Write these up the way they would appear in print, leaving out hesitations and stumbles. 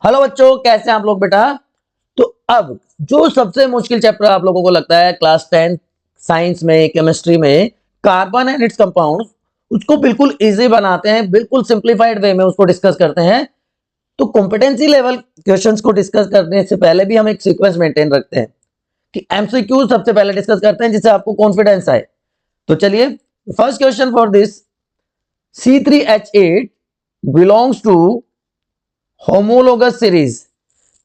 Hello बच्चों, कैसे हैं आप लोग बेटा। तो अब जो सबसे मुश्किल चैप्टर आप लोगों को लगता है क्लास 10 साइंस में, केमिस्ट्री में, कार्बन एंड इट्स कंपाउंड, उसको बिल्कुल इजी बनाते हैं, बिल्कुल सिंप्लीफाइड वे में उसको डिस्कस करते हैं। तो कॉम्पिटेंसी लेवल क्वेश्चंस को डिस्कस करने से पहले भी हम एक सीक्वेंस मेंटेन रखते हैं कि एमसीक्यू सबसे पहले डिस्कस करते हैं जिससे आपको कॉन्फिडेंस आए। तो चलिए, first question for this, C3H8 belongs to homologous series.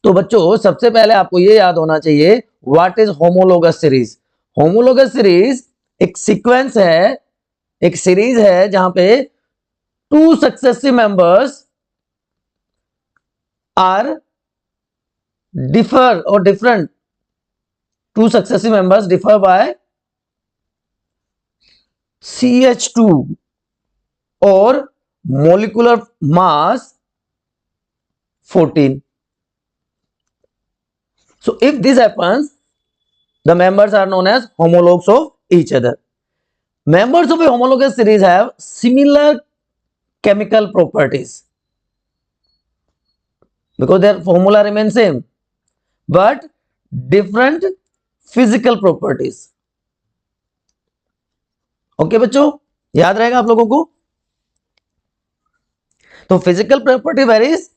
तो बच्चों सबसे पहले आपको यह याद होना चाहिए what is homologous series. Homologous series एक सीक्वेंस है, एक सीरीज है जहां पे two successive members are differ और different, two successive members differ by CH2 और molecular mass 14. So if this happens, the members are known as homologues of each other. Members of a homologous series have similar chemical properties because their formula remains same, but different physical properties. Okay बच्चों, याद रहेगा आप लोगों को। तो physical property varies.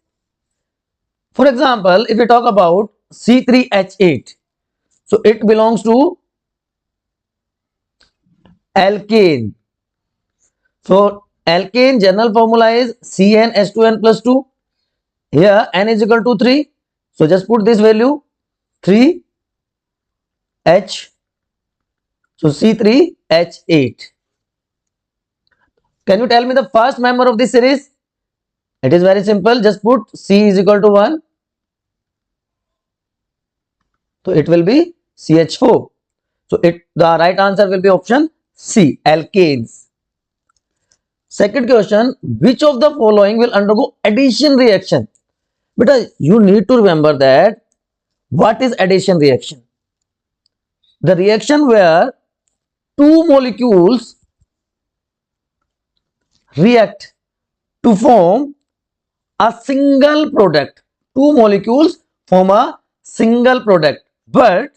For example, if we talk about C3H8, so it belongs to alkane. So alkane general formula is CnH2n plus 2. Here n is equal to 3. So just put this value 3H. So C3H8. Can you tell me the first member of this series? It is very simple. Just put C is equal to 1. So it will be CH4. So the right answer will be option C, alkanes. Second question, which of the following will undergo addition reaction? Beta, you need to remember that what is addition reaction? The reaction where two molecules react to form a single product. Two molecules form a single product, but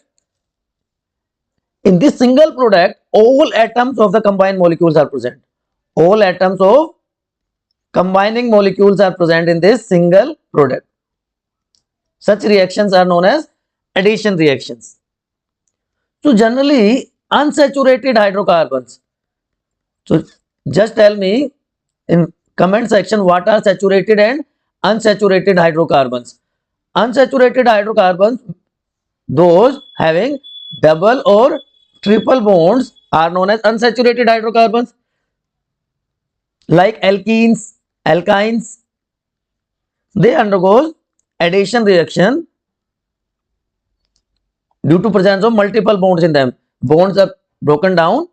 in this single product, all atoms of the combined molecules are present. All atoms of combining molecules are present in this single product. Such reactions are known as addition reactions. So generally, unsaturated hydrocarbons. So just tell me in comment section what are saturated and unsaturated hydrocarbons. Unsaturated hydrocarbons, those having double or triple bonds, are known as unsaturated hydrocarbons. Like alkenes, alkynes, they undergo addition reaction due to presence of multiple bonds in them. Bonds are broken down.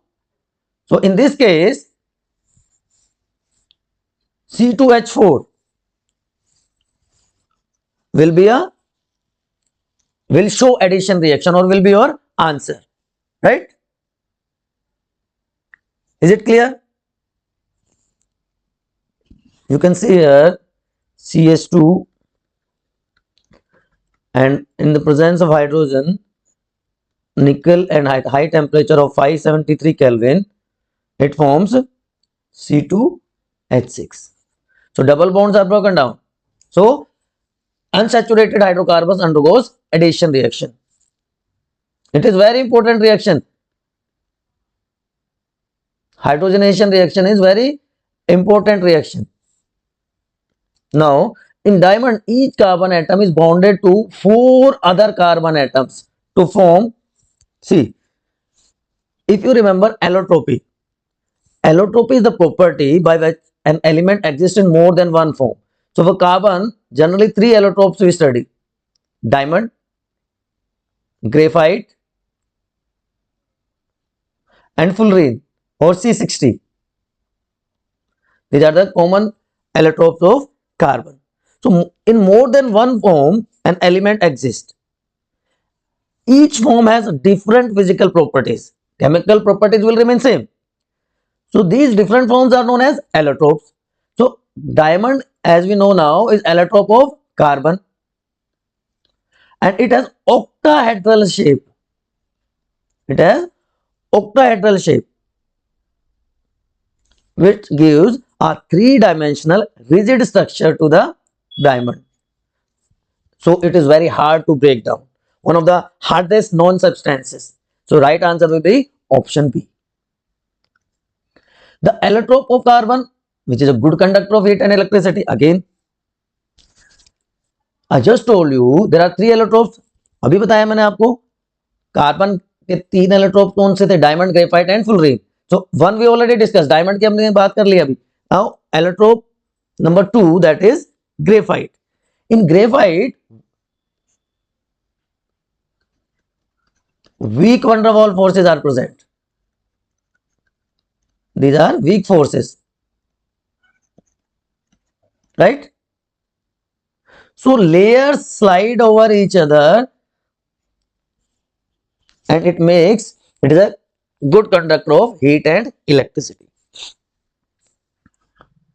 So in this case, C2H4 will show addition reaction or will be your answer, right? Is it clear? You can see here CH2, and in the presence of hydrogen, nickel, and high temperature of 573 Kelvin, it forms C2H6. So double bonds are broken down. So unsaturated hydrocarbons undergoes addition reaction. It is very important reaction. Hydrogenation reaction is very important reaction. Now in diamond, each carbon atom is bonded to 4 other carbon atoms to form, see, if you remember allotropy. Allotropy is the property by which an element exists in more than one form. So for carbon, generally 3 allotropes we study: diamond, graphite, and fullerene or C60. These are the common allotropes of carbon. So in more than one form an element exists. Each form has different physical properties. Chemical properties will remain same. So these different forms are known as allotropes. So diamond, as we know now, is allotrope of carbon. and it has octahedral shape. It has octahedral shape, which gives a three-dimensional rigid structure to the diamond. So it is very hard to break down. One of the hardest known substances. So right answer will be option B. The allotrope of carbon, which is a good conductor of heat and electricity. Again, I just told you there are three allotropes. अभी बताया मैंने आपको carbon के तीन allotrope कौन से थे, diamond, graphite and fullerene. So one we already discuss, diamond की हमने बात कर ली अभी. Now allotrope number 2, that is graphite. In graphite weak van der Waals forces are present. These are weak forces, right? So layers slide over each other and it is a good conductor of heat and electricity.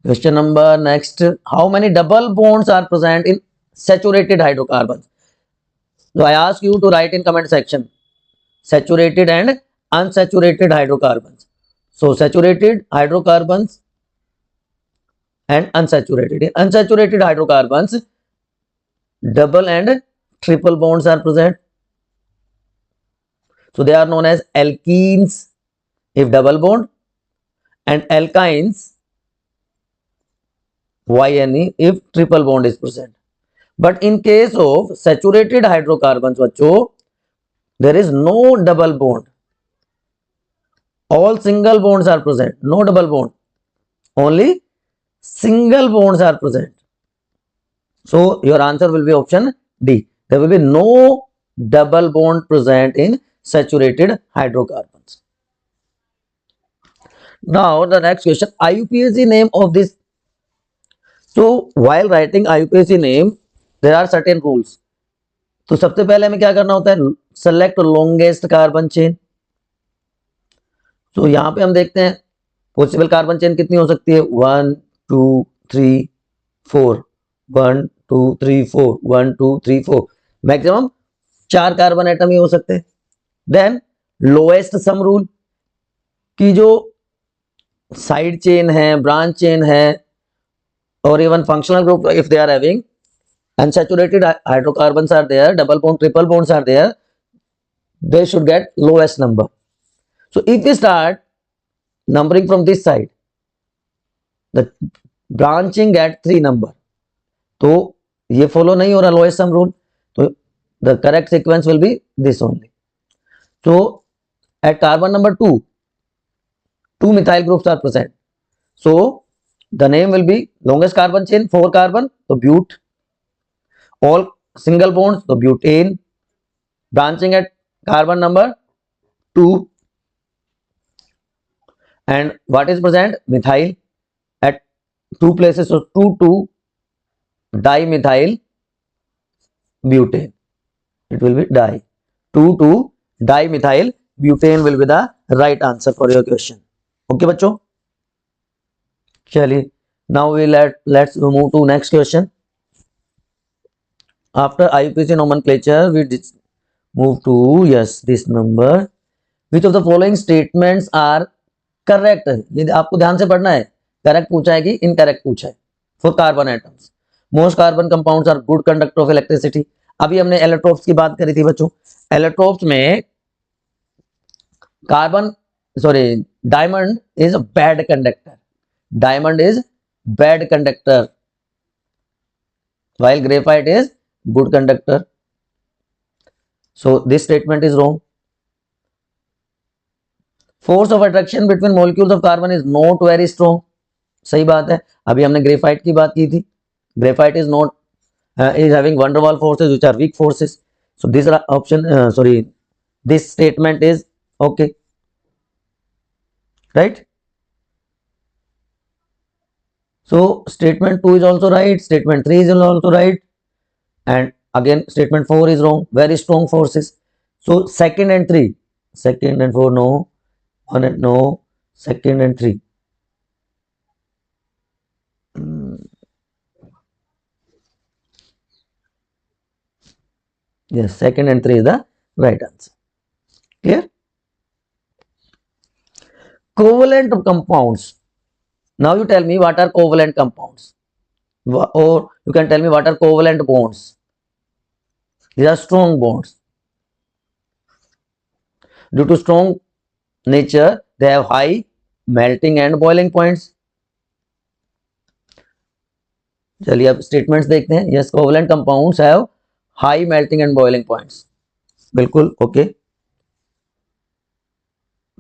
Question number next, how many double bonds are present in saturated hydrocarbons? So I ask you to write in comment section saturated and unsaturated hydrocarbons. So saturated hydrocarbons and unsaturated. In unsaturated hydrocarbons, double and triple bonds are present. So they are known as alkenes if double bond and alkynes YNE if triple bond is present. But in case of saturated hydrocarbons, बच्चों, there is no double bond. All single bonds are present. No double bond. Only single bonds are present. So your answer will be option D. There will be no double bond present in saturated hydrocarbons. Now the next question, IUPAC name of this. So while writing IUPAC name, there are certain rules. तो सबसे पहले हमें क्या करना होता है, select longest carbon chain. तो यहां पे हम देखते हैं पॉसिबल कार्बन चेन कितनी हो सकती है, 1 2 3 4, 1 2 3 4, 1 2 3 4, मैक्सिमम 4 कार्बन एटम ही हो सकते हैं. देन लोएस्ट सम रूल की जो साइड चेन है, ब्रांच चेन है, और even functional group if they are having unsaturated hydrocarbons are there, double bond, triple bonds are there, they should get lowest number. So if we start numbering from this side, the branching at 3 number, तो ये follow नहीं हो रहा lowest sum rule, तो the correct sequence will be this only. So at carbon number 2, 2 methyl groups are present. So the name will be longest carbon chain, 4 carbon, so bute. All single bonds, so butane. Branching at carbon number 2, and what is present, methyl at 2 places, so 2 dimethyl butane, it will be di, 2 dimethyl butane will be the right answer for your question. Okay बच्चों, चलिए now we let's move to next question. After IUPAC nomenclature, we move to, yes, this number. Which of the following statements are correct? ये आपको ध्यान से पढ़ना है. Correct पूछा है कि इनकरेक्ट पूछा है. For carbon atoms, most carbon compounds are good conductor of electricity. अभी हमने एलोट्रोप्स की बात करी थी बच्चों. एलोट्रोप्स में carbon, sorry, diamond is bad conductor. Diamond is bad conductor while graphite is good conductor. So this statement is wrong. Force of attraction between molecules of carbon is not very strong. सही बात है. अभी हमने graphite की बात की थी. Graphite is not is having van der Waals forces which are weak forces. So this option, this statement is okay, right? So statement 2 is also right, statement 3 is also right, and again statement 4 is wrong, very strong forces. So second and 3, second and 4 no, 1 and no, second and 3. Yes, second and 3 is the right answer. Clear? Covalent compounds. Now you tell me what are covalent compounds, or you can tell me what are covalent bonds. These are strong bonds. Due to strong nature, they have high melting and boiling points. चलिए अब statements देखते हैं. Yes, covalent compounds have high melting and boiling points. बिल्कुल okay.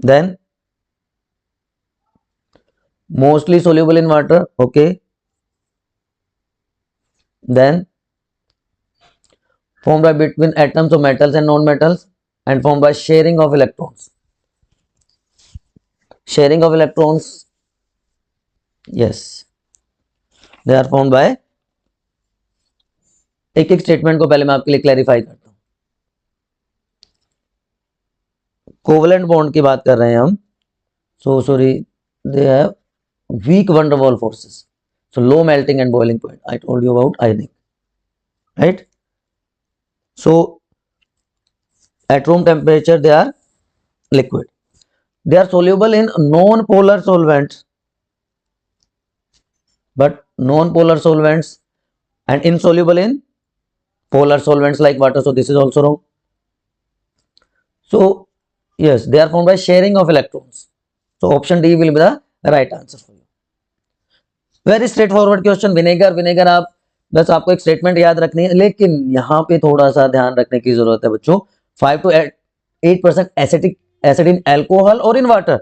Then mostly soluble in water. Okay. Then formed by between atoms of metals and non-metals and formed by sharing of electrons. Sharing of electrons, yes, they are formed by. एक एक statement को पहले मैं आपके लिए clarify करता हूं. Covalent bond की बात कर रहे हैं हम. So sorry, they have weak van der Waals forces, so low melting and boiling point. I told you about ironing, right? So at room temperature they are liquid. They are soluble in non-polar solvents, but non-polar solvents, and insoluble in polar solvents like water. So this is also wrong. So yes, they are formed by sharing of electrons. So option D will be the right answer for you. Very straight forward question. Vinegar आप बस आपको एक statement याद रखनी है, लेकिन यहाँ पे थोड़ा सा ध्यान रखने की जरूरत है बच्चों. 5 to 8% acetic acid in alcohol और in water.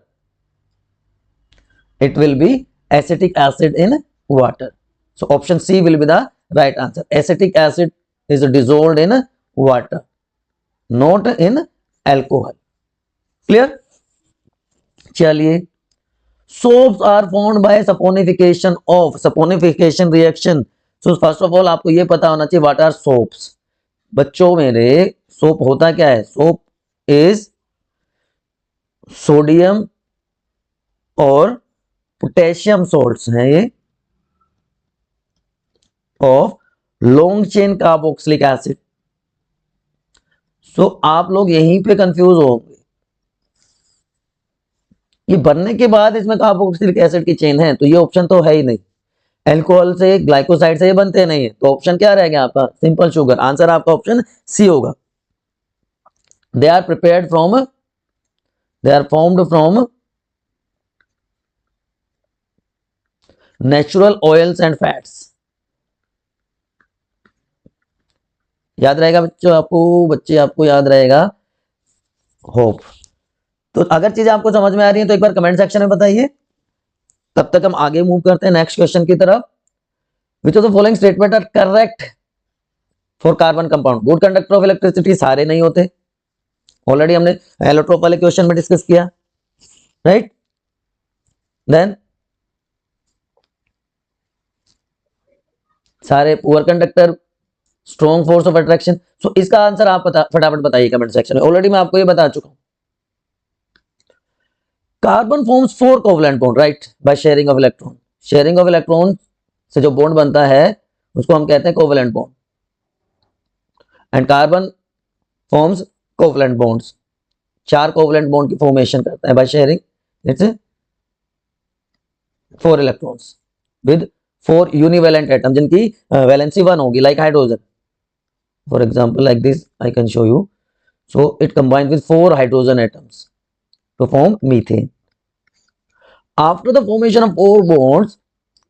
It will be acetic acid in water. So option C will be the right answer. Acetic acid is dissolved in water, not in alcohol. Clear? चलिए, soaps are formed by saponification reaction. So first of all आपको ये पता होना चाहिए what are soaps. बच्चों मेरे, soap होता क्या है? सोप इज सोडियम और पोटेशियम सोल्ट्स हैं ये of long chain carboxylic acid. So आप लोग यहीं पे कंफ्यूज होंगे, ये बनने के बाद इसमें कार्बोक्सिलिक एसिड की चेन है, तो ये ऑप्शन तो है ही नहीं. एल्कोहल से, ग्लाइकोसाइड से ये बनते नहीं है, तो ऑप्शन क्या रह गया आपका? Simple sugar. आंसर आपका ऑप्शन सी होगा. They are prepared from, they are formed from natural oils and fats. याद रहेगा बच्चों आपको, बच्चे आपको याद रहेगा, होप. तो अगर चीजें आपको समझ में आ रही हैं तो एक बार कमेंट सेक्शन में बताइए. तब तक हम आगे मूव करते हैं नेक्स्ट क्वेश्चन की तरफ. Which of the following statement are correct for carbon compound? Good conductor of electricity सारे नहीं होते. ऑलरेडी हमने एलोट्रोप वाले क्वेश्चन में डिस्कस किया, राइट? देन सारे poor conductor, strong force of attraction. So इसका आंसर आप फटाफट बताइए कमेंट सेक्शन में. ऑलरेडी मैं आपको ये बता चुका हूं. Carbon forms 4 covalent bond, right, by sharing of electron. Sharing of electron से जो बॉन्ड बनता है उसको हम कहते हैं covalent bond. And carbon forms covalent bonds. 4 covalent bond की फॉर्मेशन करता है by sharing its 4 electrons with 4 univalent atom, जिनकी वैलेंसी 1 होगी, like hydrogen. For example like this I can show you. So it combines with 4 hydrogen atoms to form methane. After the formation of 4 bonds,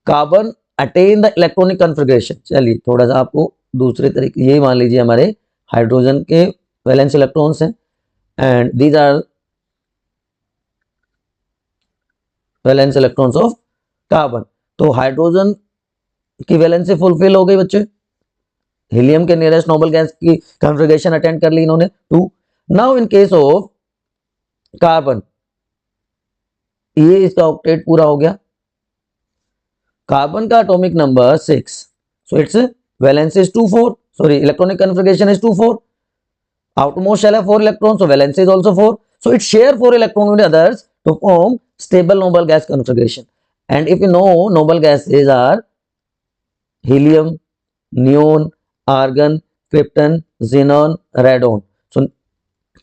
carbon attain the electronic configuration. चलिए थोड़ा सा आपको दूसरे तरीके, ये मान लीजिए हमारे हाइड्रोजन के वैलेंस इलेक्ट्रॉन्स हैं and these are valence electrons of carbon. तो हाइड्रोजन की वैलेंसी फुलफिल हो गई बच्चे. हीलियम के नियरेस्ट नोबल गैस की कॉन्फ़िगरेशन अटेंड कर ली इन्होंने 2. Now in case of carbon, ये इसका ऑक्टेट पूरा हो गया. कार्बन का atomic number 6, so its valence is 2 4, sorry electronic configuration is 2 4. Outmost shell है 4 electron, so valence is also 4, so it share 4 electron with others to form stable noble gas configuration. And if you know noble gases are helium, neon, argon, krypton, xenon, radon. So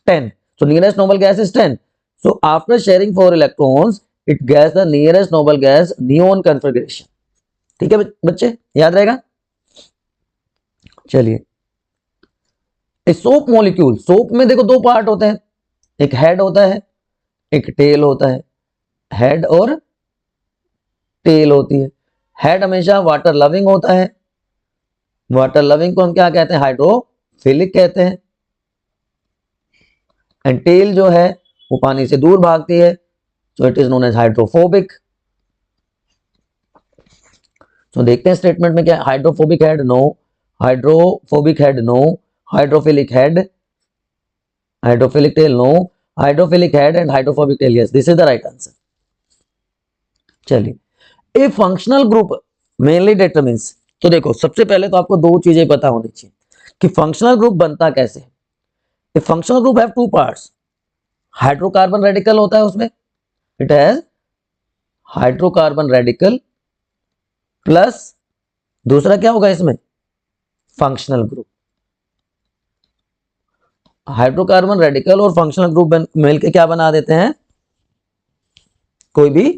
10. So nearest noble gas is 10. So after sharing 4 electrons, it gets the nearest noble gas neon configuration. ठीक है बच्चे, याद रहेगा. चलिए, soap molecule, soap में देखो दो part होते हैं, एक हेड होता है, एक टेल होता है. हेड और टेल होती है. हेड हमेशा वाटर लविंग होता है. वाटर लविंग को हम क्या कहते हैं? हाइड्रोफिलिक कहते हैं. एंड टेल जो है वो पानी से दूर भागती है, so it is known as hydrophobic. तो देखते हैं स्टेटमेंट में क्या. Hydrophobic head no, hydrophobic head no, hydrophilic head, hydrophilic tail no, hydrophilic head and hydrophobic tail yes. This is the right answer. चलिए, a functional group mainly determines. तो देखो, सबसे पहले तो आपको दो चीजें पता होनी चाहिए कि फंक्शनल ग्रुप बनता कैसे. A functional group have two parts. Hydrocarbon radical होता है उसमें, it has hydrocarbon radical plus दूसरा क्या होगा इसमें? Functional group. हाइड्रोकार्बन रेडिकल और फंक्शनल ग्रुप मिलकर क्या बना देते हैं? कोई भी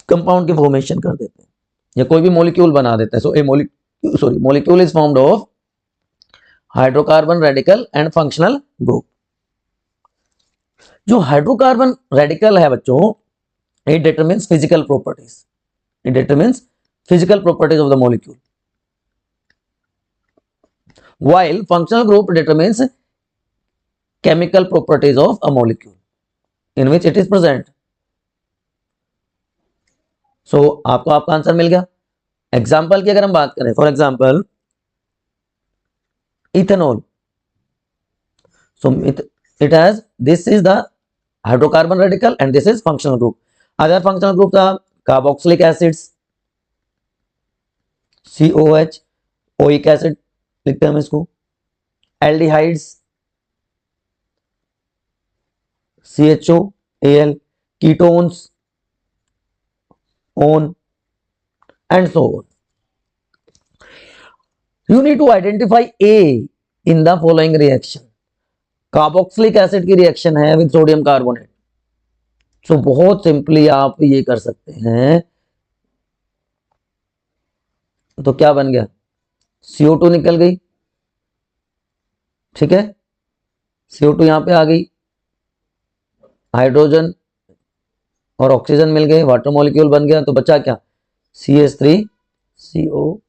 कंपाउंड की फॉर्मेशन कर देते हैं या कोई भी मॉलिक्यूल बना देते हैं. So a molecule is formed of hydrocarbon radical and functional group. जो हाइड्रोकार्बन रेडिकल है बच्चों, it determines physical properties. It determines physical properties of the molecule, while functional group determines chemical properties of a molecule in which it is present. So आपको आपका answer मिल गया. Example की अगर हम बात करें, for example ethanol. So it has, this is the hydrocarbon radical and this is functional group. Other functional group था carboxylic acids, COH, oic acid लिखते हैं हम इसको, aldehydes, CHO, AL, ketones, ON and so on. You need to identify A in the following reaction. Carboxylic acid की reaction है with sodium carbonate. सो बहुत simply आप ये कर सकते हैं. तो क्या बन गया? CO2 निकल गई, ठीक है. CO2 यहां पे आ गई, हाइड्रोजन और ऑक्सीजन मिल गए, वाटर मॉलिक्यूल बन गया. तो बचा क्या? CH3CO.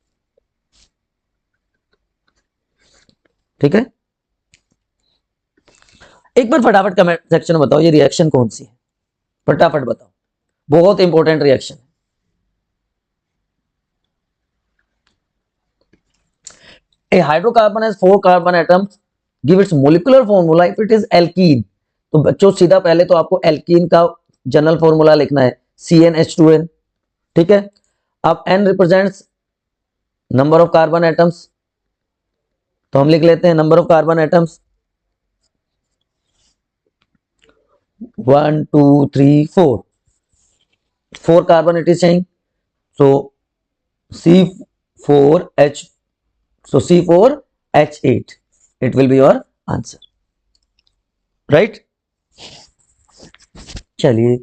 ठीक है. एक बार फटाफट कमेंट सेक्शन में बताओ ये रिएक्शन कौन सी है. फटाफट बताओ, बहुत important reaction. A hydrocarbon has 4 carbon atoms. Give its molecular formula if it is alkene. तो बच्चों सीधा पहले तो आपको एल्कीन का जनरल फॉर्मूला लिखना है, CnH2n. ठीक है. अब N represents number of carbon atoms, तो हम लिख लेते हैं number of carbon atoms 1 2 3 4. 4 carbon it is चाहिए. सो C4H, so C4H8, it will be your answer, right? चलिए,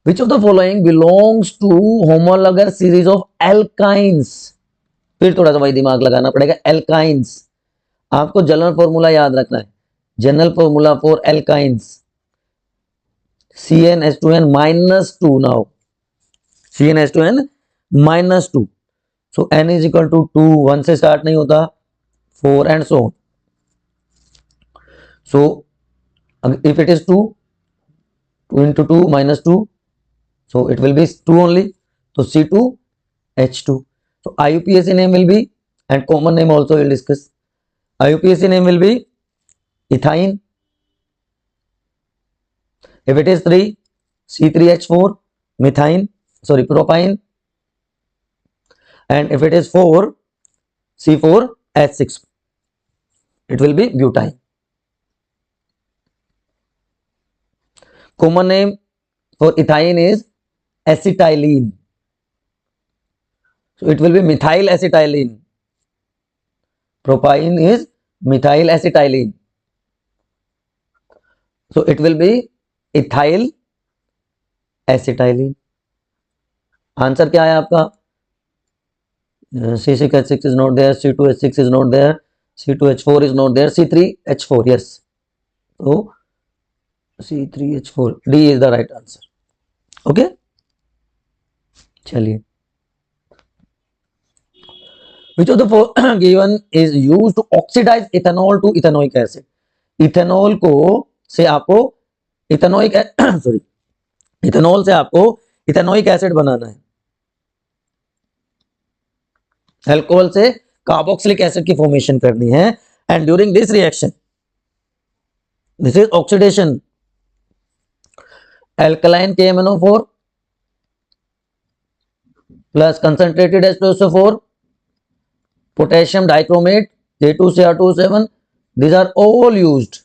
which of the following belongs to homologous series of alkynes? फिर थोड़ा सा भाई दिमाग लगाना पड़ेगा. alkynes, आपको जनरल फॉर्मूला याद रखना है. General formula for alkynes, CnH2n -2. now CnH2n -2. So N is equal to 2, 1 से स्टार्ट नहीं होता, 4 and so on. So if it is 2, 2 into 2 -2, so it will be 2 only. So C2H2. So IUPAC name will be, and common name also we'll discuss. IUPAC name will be ethine. If it is 3, C3H4, methine, sorry, propyne. And if it is 4, C4H6, it will be butane. Common name for ethine is acetylene. So it will be methyl acetylene. Propyne is methyl acetylene. So it will be ethyl acetylene. Answer क्या है आपका? C6H6 is not there, C2H6 is not there, C2H4 is not there, C3H4, yes. So C3H4, D is the right answer. Okay, चलिए, which of the four given is used to oxidize ethanol to ethanoic acid? Ethanol को से आपको ethanoic sorry ethanol से आपको ethanoic acid बनाना है, alcohol से carboxylic acid की formation करनी है, and during this reaction, this is oxidation, alkaline KMnO4 plus concentrated H2SO4, potassium dichromate, K2Cr27, these are all used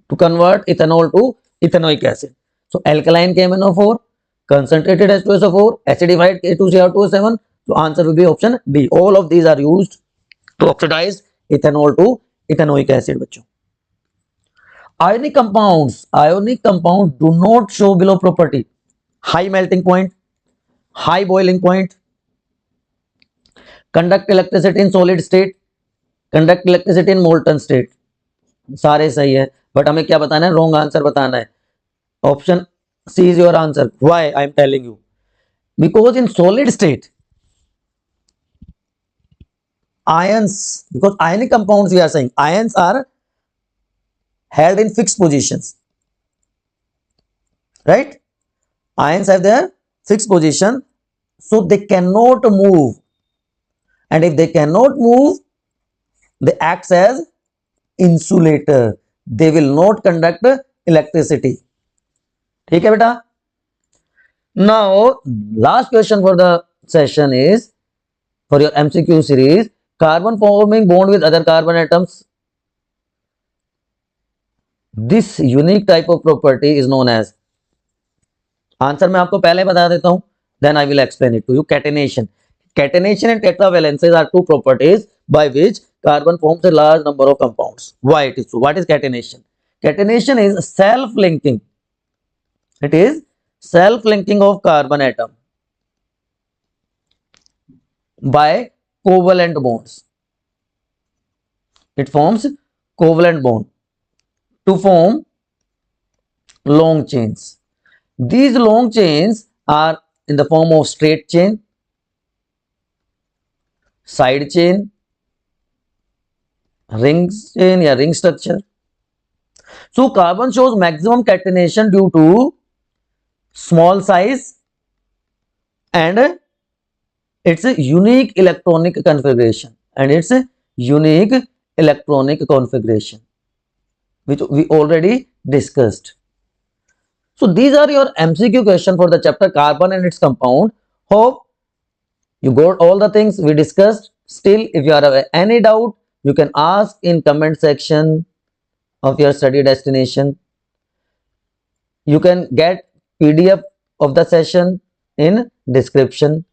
to convert ethanol to ethanoic acid. So alkaline KMnO4, concentrated H2SO4, acidified K2Cr27. So answer will be option D. All of these are used to oxidize ethanol to ethanoic acid. बच्चों, ionic compounds do not show below property: high melting point, high boiling point, conduct electricity in solid state, conduct electricity in molten state. सारे सही है, but हमें क्या बताना है? Wrong answer बताना है. Option C is your answer. Why I am telling you? Because in solid state ions, because ionic compounds we are saying ions are held in fixed positions, right? Ions have their fixed position, so they cannot move, and if they cannot move, they act as insulator. They will not conduct electricity. ठीक है बेटा? Now last question for the session is for your MCQ series: carbon forming bond with other carbon atoms. This unique type of property is known as, answer मैं आपको पहले बता देता हूं, then I will explain it to you. Catenation. Catenation and tetravalences are two properties by which carbon forms a large number of compounds. Why it is so? What is catenation? Catenation is self-linking. It is self-linking of carbon atom by covalent bonds. It forms covalent bond to form long chains. These long chains are in the form of straight chain, side chain, ring chain या ring structure. So carbon shows maximum catenation due to small size and its unique electronic configuration, which we already discussed. So these are your MCQ question for the chapter carbon and its compound. Hope you got all the things we discussed. Still, if you have any doubt, you can ask in comment section of your study destination. You can get PDF of the session in description.